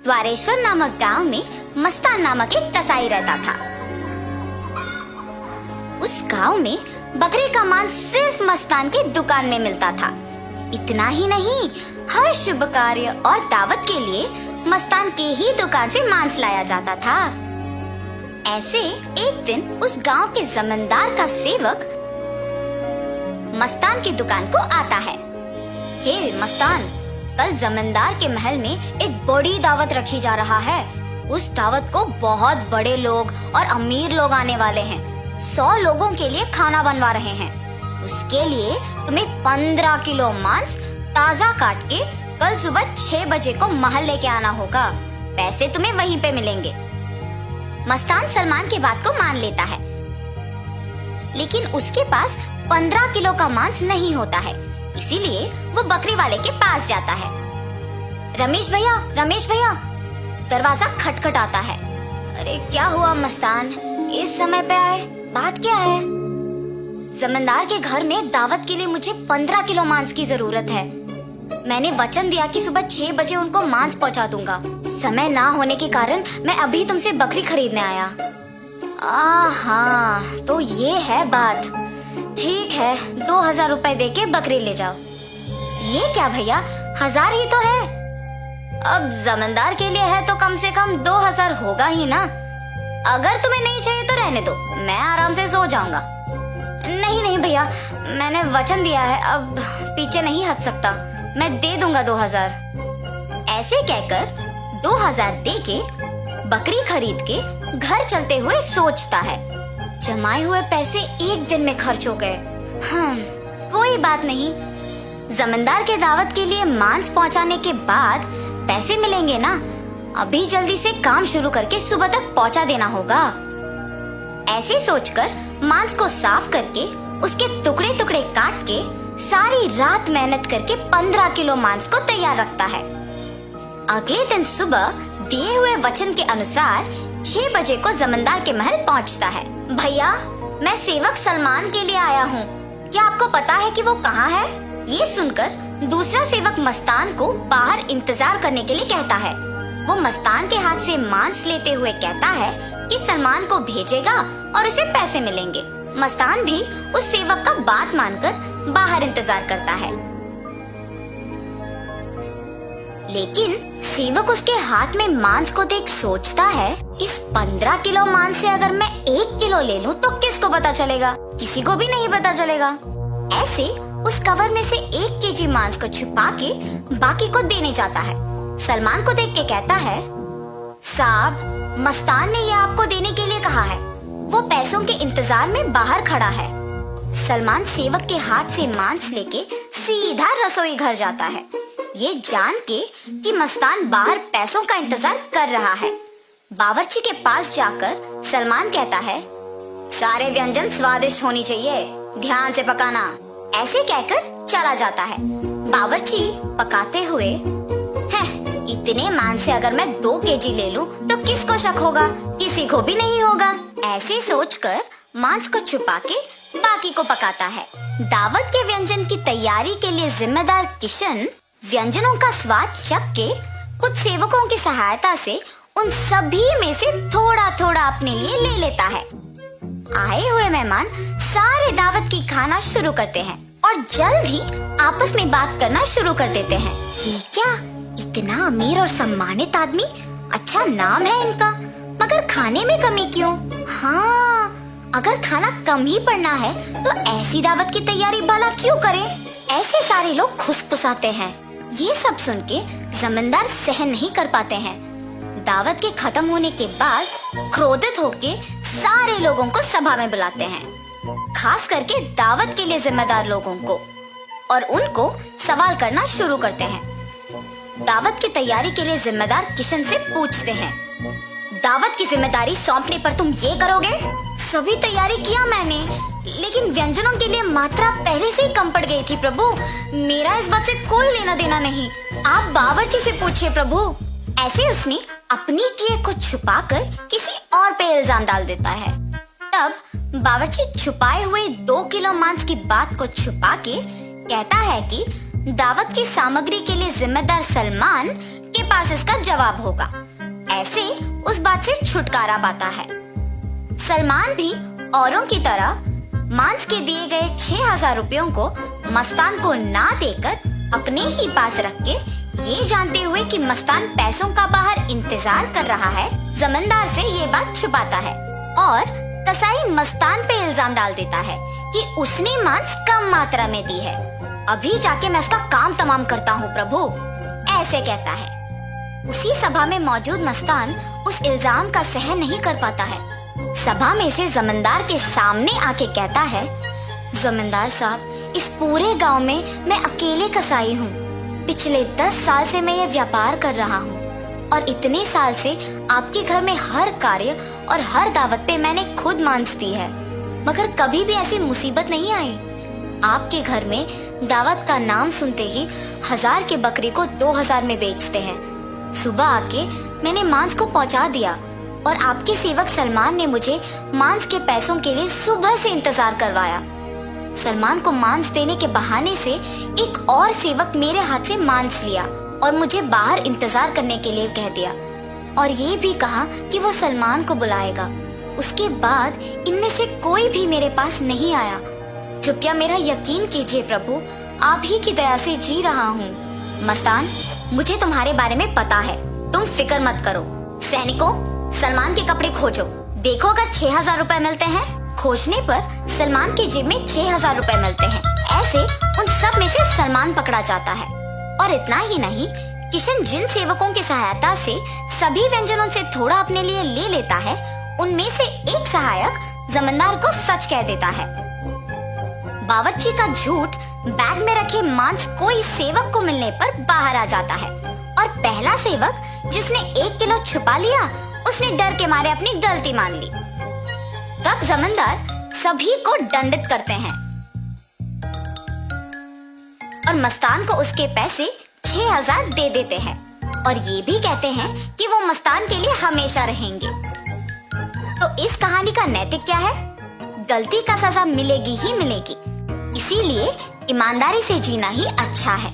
द्वारेश्वर नामक गांव में मस्तान नामक एक कसाई रहता था। उस गांव में बकरे का मांस सिर्फ मस्तान की दुकान में मिलता था। इतना ही नहीं, हर शुभ कार्य और दावत के लिए मस्तान के ही दुकान से मांस लाया जाता था। ऐसे एक दिन उस गांव के जमींदार का सेवक मस्तान की दुकान को आता है। हे मस्तान, कल जमींदार के महल में एक बड़ी दावत रखी जा रहा है। उस दावत को बहुत बड़े लोग और अमीर लोग आने वाले हैं। 100 लोगों के लिए खाना बनवा रहे हैं। उसके लिए तुम्हें 15 किलो मांस ताजा काट के कल सुबह 6 बजे को महल लेके आना होगा। पैसे तुम्हें वहीं पे मिलेंगे। मस्तान सलमान की बात को मान लेता है, लेकिन उसके पास 15 किलो का मांस नहीं होता है। इसीलिए वो बकरी वाले के पास जाता है। रमेश भैया, दरवाजा खटखटाता है। अरे क्या हुआ मस्तान, इस समय पे आए, बात क्या है? जमींदार के घर में दावत के लिए मुझे 15 किलो मांस की जरूरत है। मैंने वचन दिया कि सुबह 6 बजे उनको मांस पहुंचा दूंगा। समय ना होने के कारण मैं अभी तुमसे बकरी खरीदने आया। हाँ, तो ये है बात। ठीक है, 2000 रुपए दे के बकरी ले जाओ। ये क्या भैया, 1000 ही तो है। अब जमींदार के लिए है तो कम से कम 2000 होगा ही ना। अगर तुम्हें नहीं चाहिए तो रहने दो, मैं आराम से सो जाऊंगा। नहीं भैया, मैंने वचन दिया है, अब पीछे नहीं हट सकता। मैं दे दूंगा 2000। ऐसे कहकर 2000 दे के बकरी खरीद के घर चलते हुए सोचता है, जमाए हुए पैसे एक दिन में खर्च हो गए। कोई बात नहीं, जमींदार के दावत के लिए मांस पहुंचाने के बाद पैसे मिलेंगे ना। अभी जल्दी से काम शुरू करके सुबह तक पहुंचा देना होगा। ऐसे सोचकर मांस को साफ करके उसके टुकड़े टुकड़े काट के सारी रात मेहनत करके 15 किलो मांस को तैयार रखता है। अगले दिन सुबह दिए हुए वचन के अनुसार 6 बजे को जमींदार के महल पहुंचता है। भैया, मैं सेवक सलमान के लिए आया हूँ। क्या आपको पता है कि वो कहाँ है? ये सुनकर दूसरा सेवक मस्तान को बाहर इंतजार करने के लिए कहता है। वो मस्तान के हाथ से मांस लेते हुए कहता है कि सलमान को भेजेगा और उसे पैसे मिलेंगे। मस्तान भी उस सेवक का बात मानकर बाहर इंतजार करता है, लेकिन सेवक उसके हाथ में मांस को देख सोचता है, इस 15 किलो मांस से अगर मैं 1 किलो ले लूं तो किसको पता चलेगा? किसी को भी नहीं पता चलेगा। ऐसे उस कवर में से 1 केजी मांस को छुपा के बाकी को देने जाता है। सलमान को देख के कहता है, साहब, मस्तान ने यह आपको देने के लिए कहा है। वो पैसों के इंतजार में बाहर खड़ा है। सलमान सेवक के हाथ से मांस लेके सीधा रसोई घर जाता है, ये जान के कि मस्तान बाहर पैसों का इंतजार कर रहा है। बावर्ची के पास जाकर सलमान कहता है, सारे व्यंजन स्वादिष्ट होनी चाहिए, ध्यान से पकाना। ऐसे कहकर चला जाता है। बावर्ची पकाते हुए, इतने मांस से अगर मैं 2 केजी ले लूं तो किसको शक होगा? किसी को भी नहीं होगा। ऐसे सोचकर मांस को छुपा के बाकी को पकाता है। दावत के व्यंजन की तैयारी के लिए जिम्मेदार किशन व्यंजनों का स्वाद चख के कुछ सेवकों की सहायता से उन सभी में से थोड़ा थोड़ा अपने लिए ले लेता है। आए हुए मेहमान सारे दावत की खाना शुरू करते हैं और जल्द ही आपस में बात करना शुरू कर देते हैं। ये क्या, इतना अमीर और सम्मानित आदमी, अच्छा नाम है इनका, मगर खाने में कमी क्यों? हाँ, अगर खाना कम ही पड़ना है तो ऐसी दावत की तैयारी भला क्यों करें? ऐसे सारे लोग खुसफुसाते हैं। ये सब सुन के जमींदार सहन नहीं कर पाते हैं। दावत के खत्म होने के बाद क्रोधित होके सारे लोगों को सभा में बुलाते हैं, खास करके दावत के लिए जिम्मेदार लोगों को, और उनको सवाल करना शुरू करते हैं। दावत की तैयारी के लिए जिम्मेदार किशन से पूछते हैं, दावत की जिम्मेदारी सौंपने पर तुम ये करोगे? सभी तैयारी किया मैंने, लेकिन व्यंजनों के लिए मात्रा पहले से ही कम पड़ गई थी प्रभु। मेरा इस बात से कोई लेना देना नहीं, आप बावर्ची से पूछिए प्रभु। ऐसे उसने अपनी किए को छुपाकर किसी और पे इल्जाम डाल देता है। तब बावर्ची छुपाए हुए 2 किलो मांस की बात को छुपा के कहता है कि दावत की सामग्री के लिए जिम्मेदार सलमान के पास इसका जवाब होगा। ऐसे उस बात से छुटकारा पाता है। सलमान भी औरों की तरह मांस के दिए गए 6,000 रुपयों को मस्तान को ना देकर अपने ही पास रख के, ये जानते हुए कि मस्तान पैसों का बाहर इंतजार कर रहा है, जमींदार से ये बात छुपाता है और कसाई मस्तान पे इल्जाम डाल देता है कि उसने मांस कम मात्रा में दी है। अभी जाके मैं उसका काम तमाम करता हूँ प्रभु, ऐसे कहता है। उसी सभा में मौजूद मस्तान उस इल्जाम का सहन नहीं कर पाता है। सभा में से जमींदार के सामने आके कहता है, जमींदार साहब, इस पूरे गांव में मैं अकेले कसाई हूँ। पिछले 10 साल से मैं ये व्यापार कर रहा हूँ और इतने साल से आपके घर में हर कार्य और हर दावत पे मैंने खुद मांस दी है, मगर कभी भी ऐसी मुसीबत नहीं आई। आपके घर में दावत का नाम सुनते ही 1000 की बकरी को 2000 में बेचते हैं। सुबह आके मैंने मांस को पहुंचा दिया और आपके सेवक सलमान ने मुझे मांस के पैसों के लिए सुबह से इंतजार करवाया। सलमान को मांस देने के बहाने से एक और सेवक मेरे हाथ से मांस लिया और मुझे बाहर इंतजार करने के लिए कह दिया और ये भी कहा कि वो सलमान को बुलाएगा। उसके बाद इनमें से कोई भी मेरे पास नहीं आया। कृपया मेरा यकीन कीजिए प्रभु, आप ही की दया से जी रहा हूँ। मस्तान, मुझे तुम्हारे बारे में पता है, तुम फिक्र मत करो। सैनिकों, सलमान के कपड़े खोजो, देखो अगर 6,000 रुपए मिलते हैं। खोजने पर सलमान की जेब में 6,000 रुपए मिलते हैं। ऐसे उन सब में से सलमान पकड़ा जाता है। और इतना ही नहीं, किशन जिन सेवकों की सहायता से सभी व्यंजनों से थोड़ा अपने लिए ले लेता है, उनमें से एक सहायक जमींदार को सच कह देता है। बावर्ची का झूठ बैग में रखे मांस कोई सेवक को मिलने पर बाहर आ जाता है और पहला सेवक जिसने 1 किलो छुपा लिया, उसने डर के मारे अपनी गलती मान ली। तब जमींदार सभी को दंडित करते हैं और मस्तान को उसके पैसे 6,000 दे देते हैं और ये भी कहते हैं कि वो मस्तान के लिए हमेशा रहेंगे। तो इस कहानी का नैतिक क्या है? गलती का सजा मिलेगी ही मिलेगी, इसीलिए ईमानदारी से जीना ही अच्छा है।